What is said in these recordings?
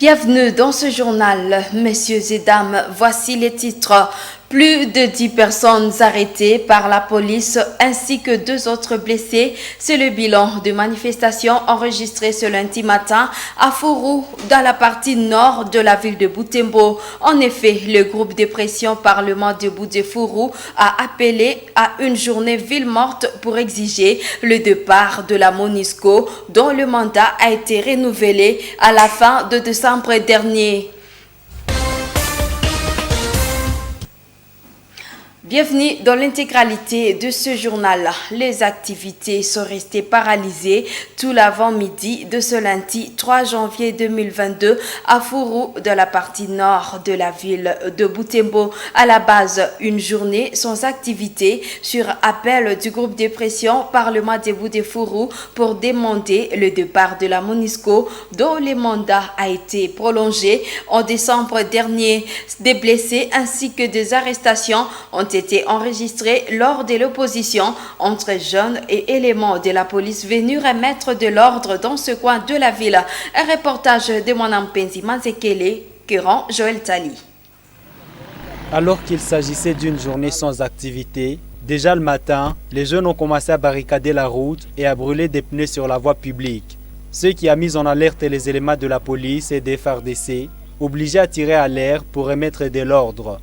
Bienvenue dans ce journal, messieurs et dames. Voici les titres. Plus de 10 personnes arrêtées par la police ainsi que 2 autres blessés. C'est le bilan de manifestations enregistrées ce lundi matin à Fourou, dans la partie nord de la ville de Butembo. En effet, le groupe de pression Parlement debout de Fourou a appelé à une journée ville morte pour exiger le départ de la MONUSCO, dont le mandat a été renouvelé à la fin de décembre dernier. Bienvenue dans l'intégralité de ce journal. Les activités sont restées paralysées tout l'avant-midi de ce lundi 3 janvier 2022 à Fourou, de la partie nord de la ville de Butembo. À la base, une journée sans activité sur appel du groupe de pression Parlement debout de Fourou pour demander le départ de la MONUSCO, dont le mandat a été prolongé en décembre dernier. Des blessés ainsi que des arrestations ont été enregistrés lors de l'opposition entre jeunes et éléments de la police venus remettre de l'ordre dans ce coin de la ville. Un reportage de Mwanampenzi Manzekele que rend Joël Tali. Alors qu'il s'agissait d'une journée sans activité, déjà le matin, les jeunes ont commencé à barricader la route et à brûler des pneus sur la voie publique, ce qui a mis en alerte les éléments de la police et des FARDC, obligés à tirer à l'air pour remettre de l'ordre.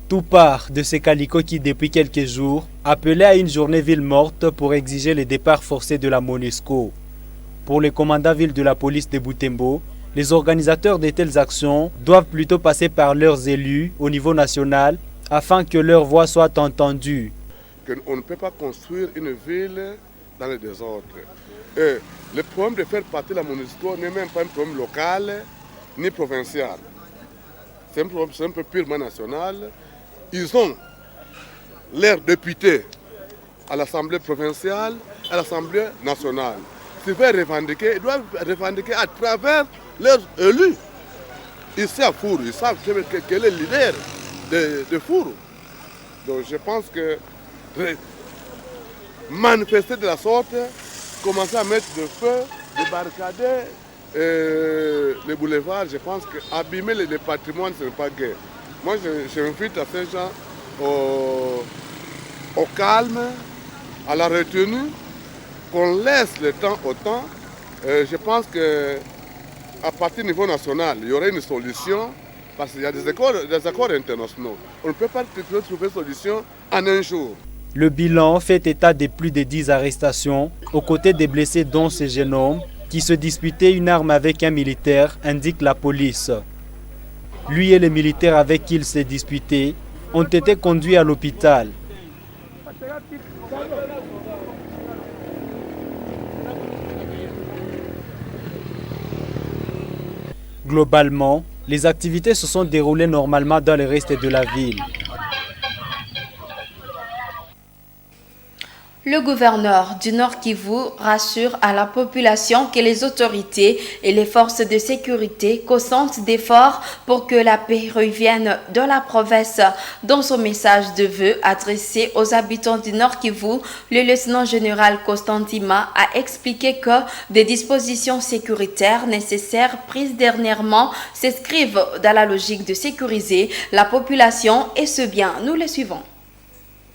Tout part de ces calicots qui, depuis quelques jours, appelaient à une journée ville morte pour exiger le départ forcé de la MONUSCO. Pour le commandant ville de la police de Butembo, les organisateurs de telles actions doivent plutôt passer par leurs élus au niveau national afin que leur voix soit entendue. On ne peut pas construire une ville dans le désordre. Et le problème de faire partie de la MONUSCO n'est même pas un problème local ni provincial. C'est un problème purement national. Ils ont leurs députés à l'Assemblée provinciale, à l'Assemblée nationale. S'ils veulent revendiquer, ils doivent revendiquer à travers leurs élus. Ici à Fourou, ils savent quel est le leader de Fourou. Donc je pense que manifester de la sorte, commencer à mettre de feu, de barricader les boulevards, je pense qu'abîmer le patrimoine, ce n'est pas gai. Moi, j'invite à ces gens au calme, à la retenue, qu'on laisse le temps au temps. Je pense qu'à partir du niveau national, il y aurait une solution, parce qu'il y a des accords internationaux. On ne peut pas trouver une solution en un jour. Le bilan fait état de plus de 10 arrestations, aux côtés des blessés dont ce jeune homme, qui se disputait une arme avec un militaire, indique la police. Lui et les militaires avec qui il s'est disputé ont été conduits à l'hôpital. Globalement, les activités se sont déroulées normalement dans le reste de la ville. Le gouverneur du Nord Kivu rassure à la population que les autorités et les forces de sécurité consentent d'efforts pour que la paix revienne dans la province. Dans son message de vœux adressé aux habitants du Nord Kivu, le lieutenant-général Constantima a expliqué que des dispositions sécuritaires nécessaires prises dernièrement s'inscrivent dans la logique de sécuriser la population et ce bien. Nous le suivons.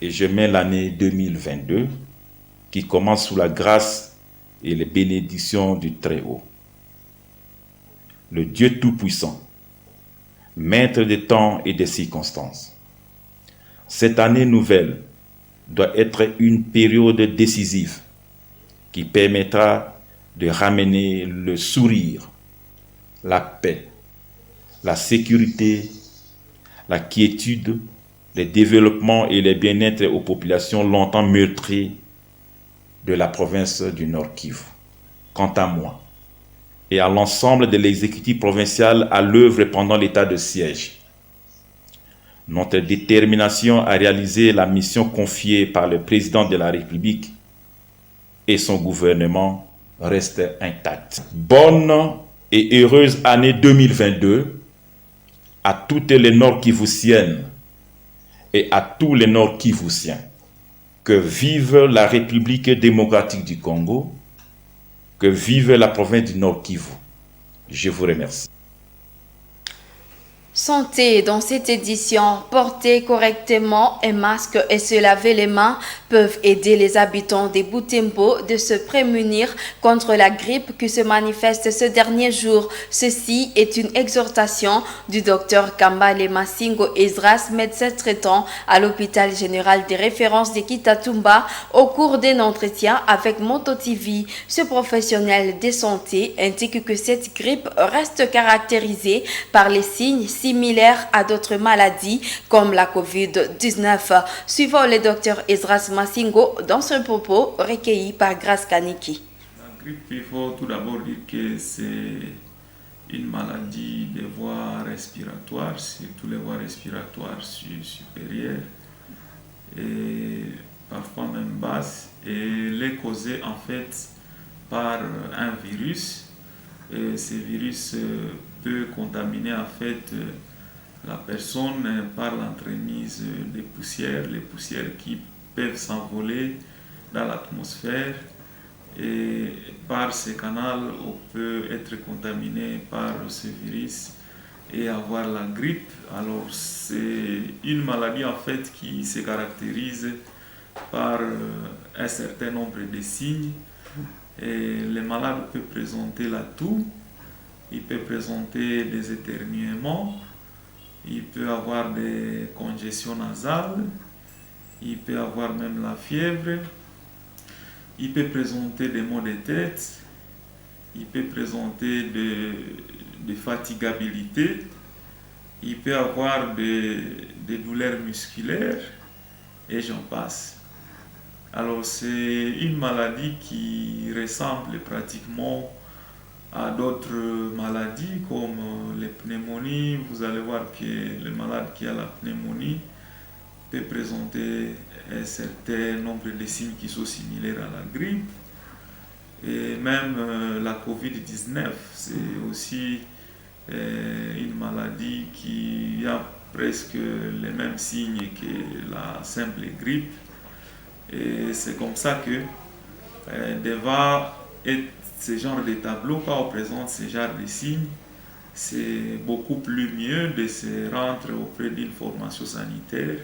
Et je mets l'année 2022 qui commence sous la grâce et les bénédictions du Très-Haut. Le Dieu Tout-Puissant, maître des temps et des circonstances. Cette année nouvelle doit être une période décisive qui permettra de ramener le sourire, la paix, la sécurité, la quiétude, le développement et le bien-être aux populations longtemps meurtries de la province du Nord Kivu. Quant à moi et à l'ensemble de l'exécutif provincial à l'œuvre pendant l'état de siège, notre détermination à réaliser la mission confiée par le président de la République et son gouvernement reste intacte. Bonne et heureuse année 2022 à toutes les Nord-Kivusiennes et à tous les Nord-Kivusiens. Que vive la République démocratique du Congo, que vive la province du Nord Kivu. Je vous remercie. Santé dans cette édition, porter correctement un masque et se laver les mains peuvent aider les habitants des Butembo de se prémunir contre la grippe qui se manifeste ce dernier jour. Ceci est une exhortation du docteur Kambale Massingo Esdras, médecin traitant à l'hôpital général des références de Kitatumba, au cours d'un entretien avec Moto TV. Ce professionnel de santé indique que cette grippe reste caractérisée par les signes similaires à d'autres maladies comme la COVID-19. Suivant le docteur Esdras Massingo dans ce propos recueilli par Grace Kaniki. La grippe, il faut tout d'abord dire que c'est une maladie des voies respiratoires, surtout les voies respiratoires supérieures et parfois même basses, et elle est causée en fait par un virus. Et ce virus peut contaminer en fait la personne par l'entremise des poussières, les poussières qui peuvent s'envoler dans l'atmosphère, et par ces canaux on peut être contaminé par ce virus et avoir la grippe. Alors c'est une maladie en fait qui se caractérise par un certain nombre de signes, et le malade peut présenter la toux, il peut présenter des éternuements, il peut avoir des congestions nasales, il peut avoir même la fièvre, il peut présenter des maux de tête, il peut présenter de fatigabilité, il peut avoir des douleurs musculaires, et j'en passe. Alors c'est une maladie qui ressemble pratiquement à d'autres maladies comme les pneumonies. Vous allez voir que le malade qui a la pneumonie peut présenter un certain nombre de signes qui sont similaires à la grippe. Et même la COVID-19, c'est aussi une maladie qui a presque les mêmes signes que la simple grippe. Et c'est comme ça que devant ce genre de tableau, quand on présente ce genre de signes, c'est beaucoup plus mieux de se rendre auprès d'une formation sanitaire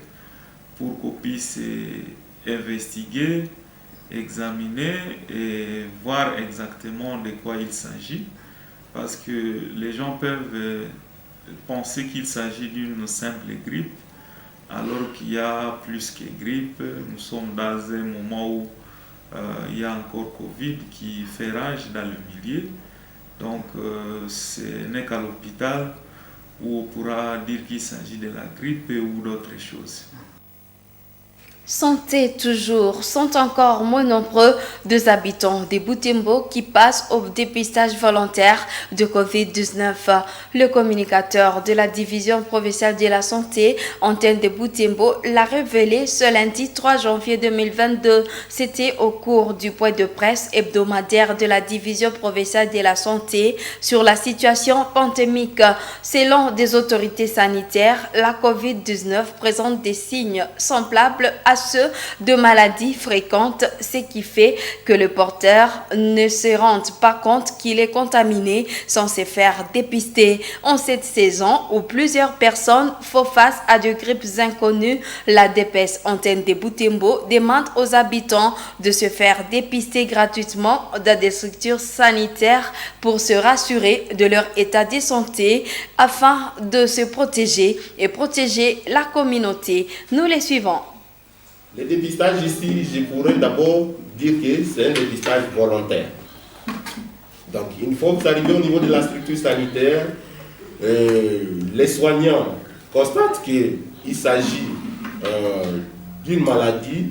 pour qu'on puisse investiguer, examiner et voir exactement de quoi il s'agit. Parce que les gens peuvent penser qu'il s'agit d'une simple grippe, alors qu'il y a plus que grippe. Nous sommes dans un moment où il y a encore Covid qui fait rage dans le milieu. Donc ce n'est qu'à l'hôpital où on pourra dire qu'il s'agit de la grippe ou d'autres choses. Santé toujours, sont encore moins nombreux des habitants de Butembo qui passent au dépistage volontaire de COVID-19. Le communicateur de la division provinciale de la santé, antenne de Butembo, l'a révélé ce lundi 3 janvier 2022. C'était au cours du point de presse hebdomadaire de la division provinciale de la santé sur la situation pandémique. Selon des autorités sanitaires, la COVID-19 présente des signes semblables à ceux de maladies fréquentes, ce qui fait que le porteur ne se rend pas compte qu'il est contaminé sans se faire dépister. En cette saison où plusieurs personnes font face à de grippes inconnues, la DPS antenne de Butembo demande aux habitants de se faire dépister gratuitement dans des structures sanitaires pour se rassurer de leur état de santé afin de se protéger et protéger la communauté. Nous les suivons. Le dépistage ici, je pourrais d'abord dire que c'est un dépistage volontaire. Donc, une fois que vous arrivez au niveau de la structure sanitaire, les soignants constatent qu'il s'agit d'une maladie,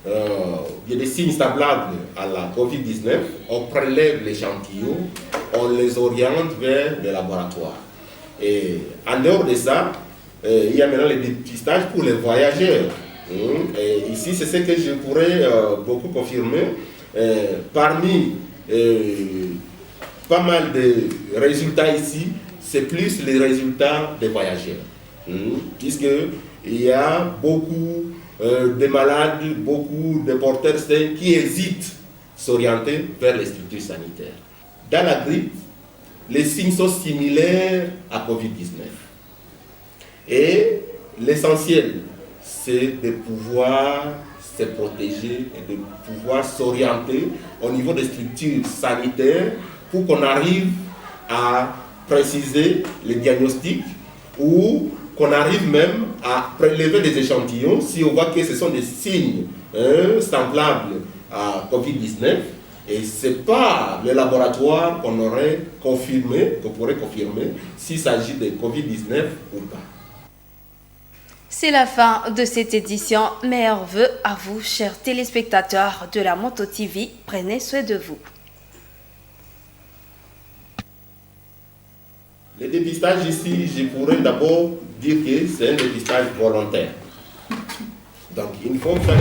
il y a des signes semblables à la COVID-19, on prélève l'échantillon, on les oriente vers le laboratoire. Et en dehors de ça, il y a maintenant le dépistage pour les voyageurs. Et ici, c'est ce que je pourrais beaucoup confirmer. Parmi pas mal de résultats ici, c'est plus les résultats des voyageurs. Puisqu'il y a beaucoup des malades, beaucoup de porteurs sains qui hésitent à s'orienter vers les structures sanitaires. Dans la grippe, les signes sont similaires à Covid-19. Et l'essentiel, c'est de pouvoir se protéger et de pouvoir s'orienter au niveau des structures sanitaires pour qu'on arrive à préciser les diagnostics ou qu'on arrive même à prélever des échantillons si on voit que ce sont des signes semblables à Covid-19 et ce n'est pas le laboratoire qu'on aurait confirmé, qu'on pourrait confirmer s'il s'agit de Covid-19 ou pas. C'est la fin de cette édition. Meilleurs vœux à vous, chers téléspectateurs de la Moto TV. Prenez soin de vous. Le dépistage ici, je pourrais d'abord dire que c'est un dépistage volontaire. Donc, il faut faire